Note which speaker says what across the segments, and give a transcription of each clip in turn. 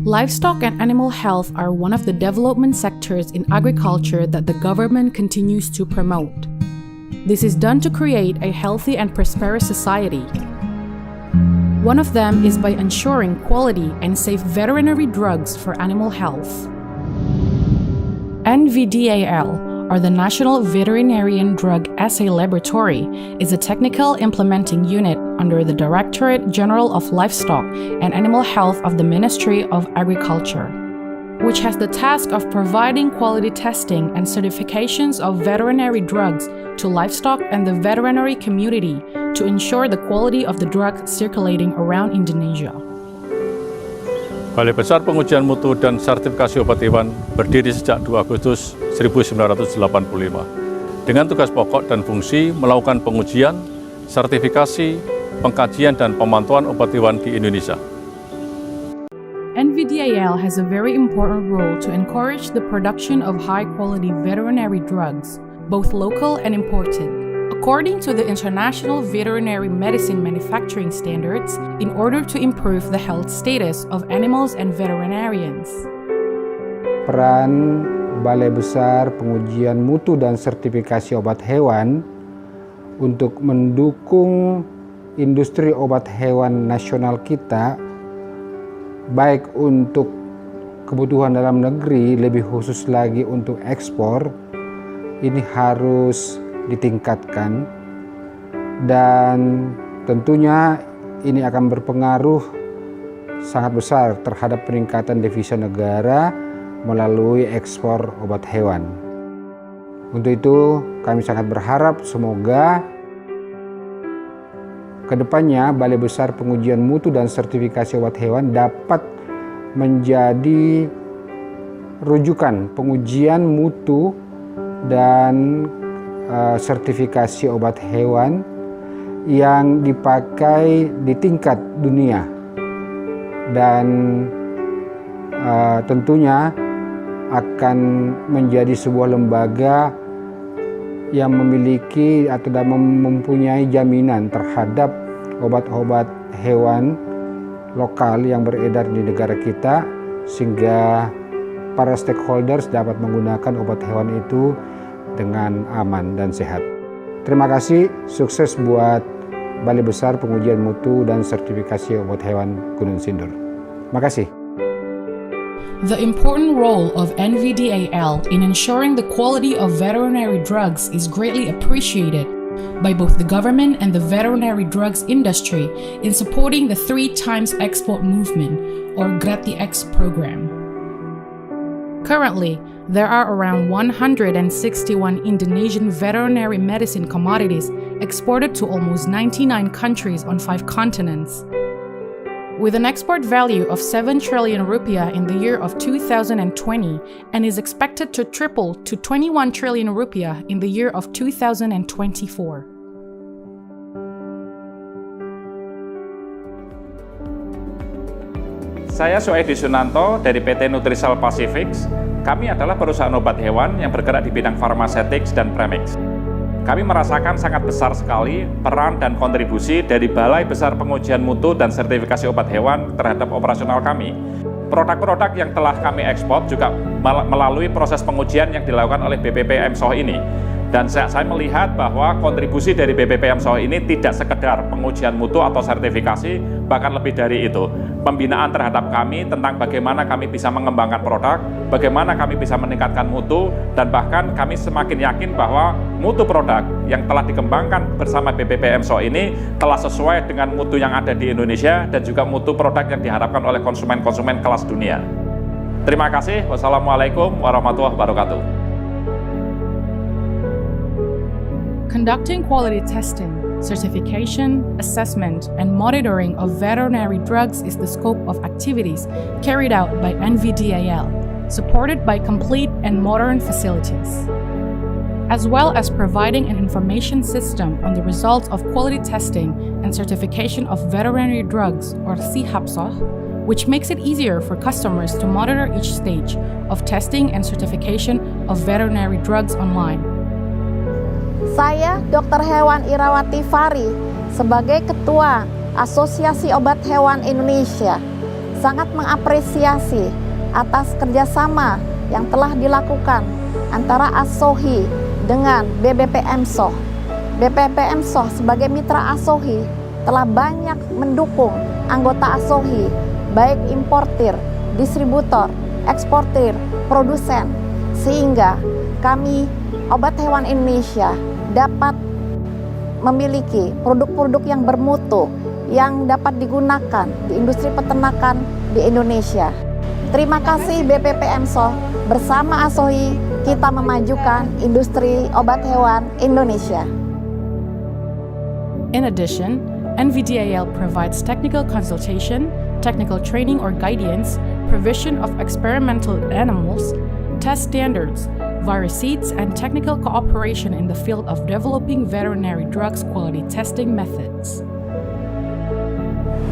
Speaker 1: Livestock and animal health are one of the development sectors in agriculture that the government continues to promote. This is done to create a healthy and prosperous society. One of them is by ensuring quality and safe veterinary drugs for animal health. NVDAL, or the National Veterinarian Drug Assay Laboratory, is a technical implementing unit under the Directorate General of Livestock and Animal Health of the Ministry of Agriculture, which has the task of providing quality testing and certifications of veterinary drugs to livestock and the veterinary community to ensure the quality of the drug circulating around Indonesia.
Speaker 2: Balai Besar Pengujian Mutu dan Sertifikasi Obat Hewan berdiri sejak 2 Agustus 1985 dengan tugas pokok dan fungsi melakukan pengujian, sertifikasi, pengkajian, dan pemantauan obat hewan di Indonesia.
Speaker 1: NVDAL has a very important role to encourage the production of high-quality veterinary drugs, both local and imported, according to the International Veterinary Medicine Manufacturing Standards, in order to improve the health status of animals and veterinarians.
Speaker 3: Peran Balai Besar Pengujian Mutu dan Sertifikasi Obat Hewan untuk mendukung industri obat hewan nasional kita, baik untuk kebutuhan dalam negeri, lebih khusus lagi untuk ekspor, ini harus ditingkatkan, dan tentunya ini akan berpengaruh sangat besar terhadap peningkatan devisa negara melalui ekspor obat hewan. Untuk itu kami sangat berharap semoga kedepannya Balai Besar Pengujian Mutu dan Sertifikasi Obat Hewan dapat menjadi rujukan pengujian mutu dan sertifikasi obat hewan yang dipakai di tingkat dunia, dan tentunya akan menjadi sebuah lembaga yang memiliki atau mempunyai jaminan terhadap obat-obat hewan lokal yang beredar di negara kita, sehingga para stakeholders dapat menggunakan obat hewan itu dengan aman dan sehat. Terima kasih, sukses buat Balai Besar Pengujian Mutu dan Sertifikasi Obat Hewan Gunung Sindur. Terima kasih.
Speaker 1: The important role of NVDAL in ensuring the quality of veterinary drugs is greatly appreciated by both the government and the veterinary drugs industry in supporting the 3x export movement, or GratiX program. Currently, there are around 161 Indonesian veterinary medicine commodities exported to almost 99 countries on 5 continents. With an export value of 7 trillion rupiah in the year of 2020 and is expected to triple to 21 trillion rupiah in the year of 2024.
Speaker 4: Saya Suaidi Sunanto dari PT Nutrisal Pacifics. Kami adalah perusahaan obat hewan yang bergerak di bidang pharmaceutics dan premix. Kami merasakan sangat besar sekali peran dan kontribusi dari Balai Besar Pengujian Mutu dan Sertifikasi Obat Hewan terhadap operasional kami. Produk-produk yang telah kami ekspor juga melalui proses pengujian yang dilakukan oleh BPPM SOH ini. Dan saya melihat bahwa kontribusi dari BPPM SOH ini tidak sekedar pengujian mutu atau sertifikasi, bahkan lebih dari itu. Pembinaan terhadap kami tentang bagaimana kami bisa mengembangkan produk, bagaimana kami bisa meningkatkan mutu, dan bahkan kami semakin yakin bahwa mutu produk yang telah dikembangkan bersama BPPM SOH ini telah sesuai dengan mutu yang ada di Indonesia dan juga mutu produk yang diharapkan oleh konsumen-konsumen kelas dunia. Terima kasih. Wassalamualaikum warahmatullahi wabarakatuh.
Speaker 1: Conducting quality testing, certification, assessment, and monitoring of veterinary drugs is the scope of activities carried out by NVDAL, supported by complete and modern facilities, as well as providing an information system on the results of quality testing and certification of veterinary drugs, or SIHAPSOH, which makes it easier for customers to monitor each stage of testing and certification of veterinary drugs online.
Speaker 5: Saya Dr. Hewan Irawati Fari sebagai Ketua Asosiasi Obat Hewan Indonesia. sangat mengapresiasi atas kerjasama yang telah dilakukan antara ASOHI dengan BBPM-SOH. BBPM-SOH sebagai mitra ASOHI telah banyak mendukung anggota ASOHI, baik importir, distributor, eksportir, produsen, sehingga kami Obat Hewan Indonesia dapat memiliki produk-produk yang bermutu yang dapat digunakan di industri peternakan di Indonesia. Terima kasih BBPM-SOH, bersama ASOHI kita memajukan industri obat hewan Indonesia.
Speaker 1: In addition, NVDAL provides technical consultation, technical training or guidance, provision of experimental animals, test standards, virus seeds, and technical cooperation in the field of developing veterinary drugs quality testing methods.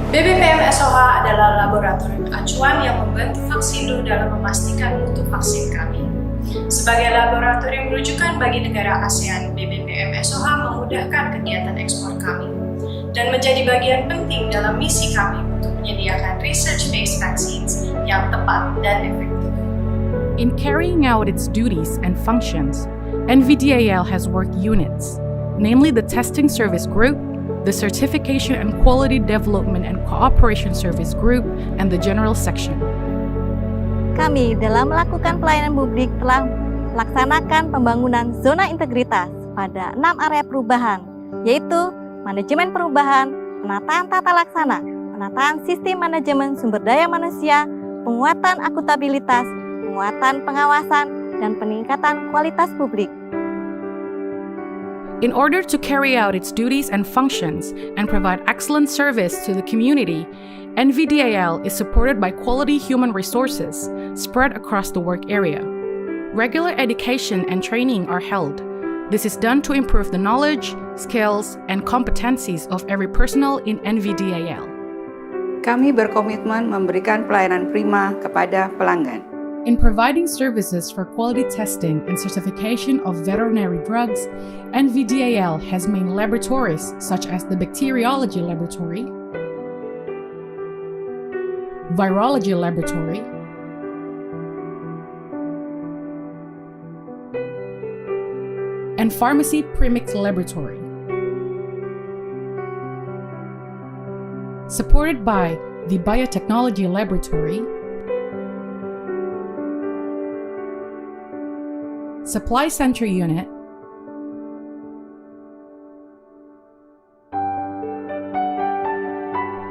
Speaker 6: BBPM-SOH adalah laboratorium acuan yang membantu Vaksindo dalam memastikan mutu vaksin kami. Sebagai laboratorium rujukan bagi negara ASEAN, BBPM-SOH memudahkan kegiatan ekspor kami dan menjadi bagian penting dalam misi kami untuk menyediakan research-based vaccines yang tepat dan efektif.
Speaker 1: In carrying out its duties and functions, NVDAL has work units, namely the Testing Service Group, the Certification and Quality Development and Cooperation Service Group, and the General Section.
Speaker 7: Kami dalam melakukan pelayanan publik telah melaksanakan pembangunan zona integritas pada 6 area perubahan, yaitu manajemen perubahan, penataan tata laksana, penataan sistem manajemen sumber daya manusia, penguatan akuntabilitas, penguatan pengawasan, dan peningkatan kualitas publik.
Speaker 1: In order to carry out its duties and functions and provide excellent service to the community, NVDAL is supported by quality human resources spread across the work area. Regular education and training are held. This is done to improve the knowledge, skills, and competencies of every personnel in NVDAL.
Speaker 8: Kami berkomitmen memberikan pelayanan prima kepada pelanggan.
Speaker 1: In providing services for quality testing and certification of veterinary drugs, NVDAL has main laboratories such as the Bacteriology Laboratory, Virology Laboratory, and Pharmacy Premix Laboratory. Supported by the Biotechnology Laboratory, Supply Center Unit,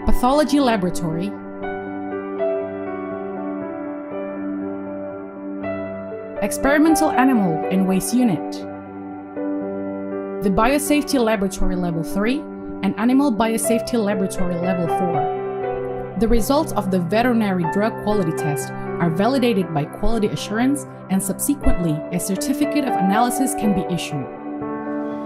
Speaker 1: Pathology Laboratory, Experimental Animal and Waste Unit, the Biosafety Laboratory Level 3, and Animal Biosafety Laboratory Level 4. The results of the veterinary drug quality test are validated by quality assurance, and subsequently a certificate of analysis can be issued.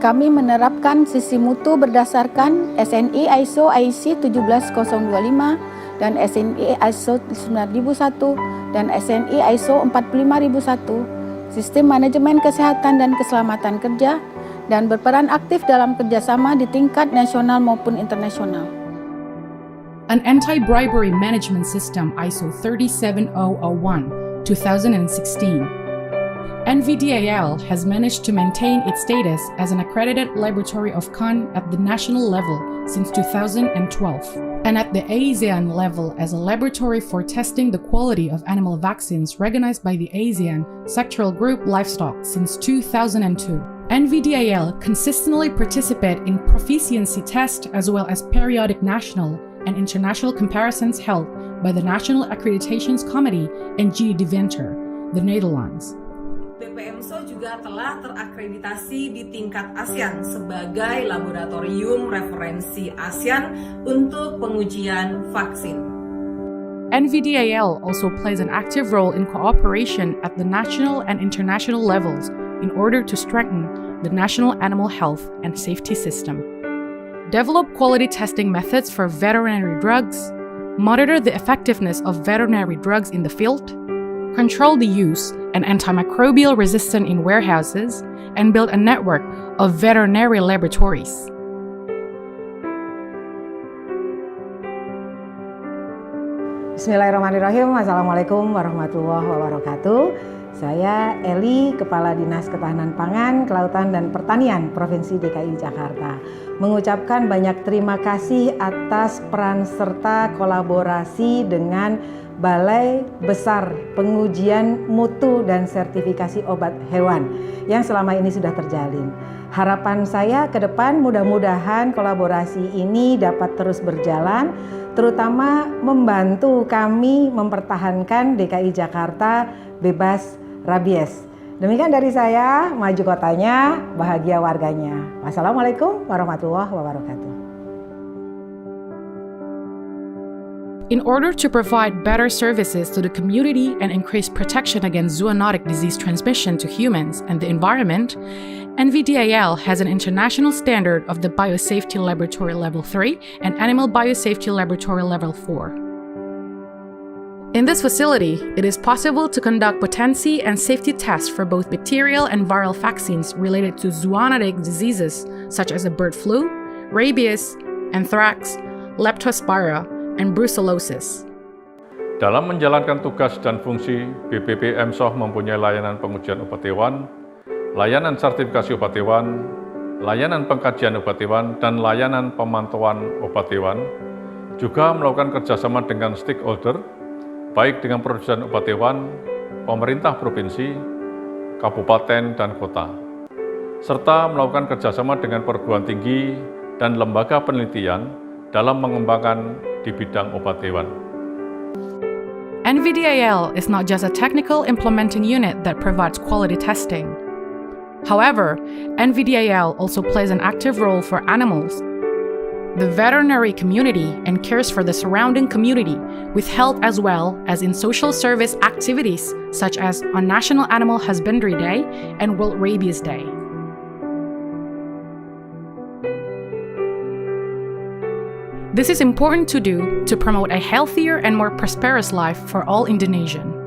Speaker 9: Kami menerapkan sisi mutu berdasarkan SNI ISO IEC 17025 dan SNI ISO 9001 dan SNI ISO 45001, sistem manajemen kesehatan dan keselamatan kerja, dan berperan aktif dalam kerjasama di tingkat nasional maupun internasional.
Speaker 1: An anti-bribery management system ISO 37001 2016. NVDAL has managed to maintain its status as an accredited laboratory of CAN at the national level since 2012, and at the ASEAN level as a laboratory for testing the quality of animal vaccines recognized by the ASEAN Sectoral Group Livestock since 2002. NVDAL consistently participate in proficiency tests as well as periodic national and international comparisons held by the National Accreditations Committee in Deventer, the Netherlands.
Speaker 10: BPM-SOH juga telah terakreditasi di tingkat ASEAN sebagai laboratorium referensi ASEAN untuk pengujian vaksin.
Speaker 1: NVDAL also plays an active role in cooperation at the national and international levels in order to strengthen the national animal health and safety system. Develop quality testing methods for veterinary drugs, monitor the effectiveness of veterinary drugs in the field, control the use and antimicrobial resistance in warehouses, and build a network of veterinary laboratories.
Speaker 11: Bismillahirrahmanirrahim. Assalamualaikum warahmatullahi wabarakatuh. Saya Eli, Kepala Dinas Ketahanan Pangan, Kelautan dan Pertanian Provinsi DKI Jakarta. Mengucapkan banyak terima kasih atas peran serta kolaborasi dengan Balai Besar Pengujian Mutu dan Sertifikasi Obat Hewan yang selama ini sudah terjalin. Harapan saya ke depan mudah-mudahan kolaborasi ini dapat terus berjalan, terutama membantu kami mempertahankan DKI Jakarta bebas rabies. Demikian dari saya, maju kotanya, bahagia warganya. Wassalamualaikum warahmatullahi wabarakatuh.
Speaker 1: In order to provide better services to the community and increase protection against zoonotic disease transmission to humans and the environment, NVDAL has an international standard of the Biosafety Laboratory Level 3 and Animal Biosafety Laboratory Level 4. In this facility, it is possible to conduct potency and safety tests for both bacterial and viral vaccines related to zoonotic diseases such as the bird flu, rabies, anthrax, leptospira, and brucellosis.
Speaker 2: Dalam menjalankan tugas dan fungsi, BPPM-SOH mempunyai layanan pengujian obat hewan, layanan sertifikasi obat hewan, layanan pengkajian obat hewan, dan layanan pemantauan obat hewan, juga melakukan kerjasama dengan stakeholder, baik dengan produsen obat hewan, pemerintah provinsi, kabupaten, dan kota, serta melakukan kerjasama dengan perguruan tinggi dan lembaga penelitian dalam mengembangkan di bidang obat hewan.
Speaker 1: NVDAL is not just a technical implementing unit that provides quality testing. However, NVDAL also plays an active role for animals, the veterinary community, and cares for the surrounding community with health as well as in social service activities such as on National Animal Husbandry Day and World Rabies Day. This is important to do to promote a healthier and more prosperous life for all Indonesians.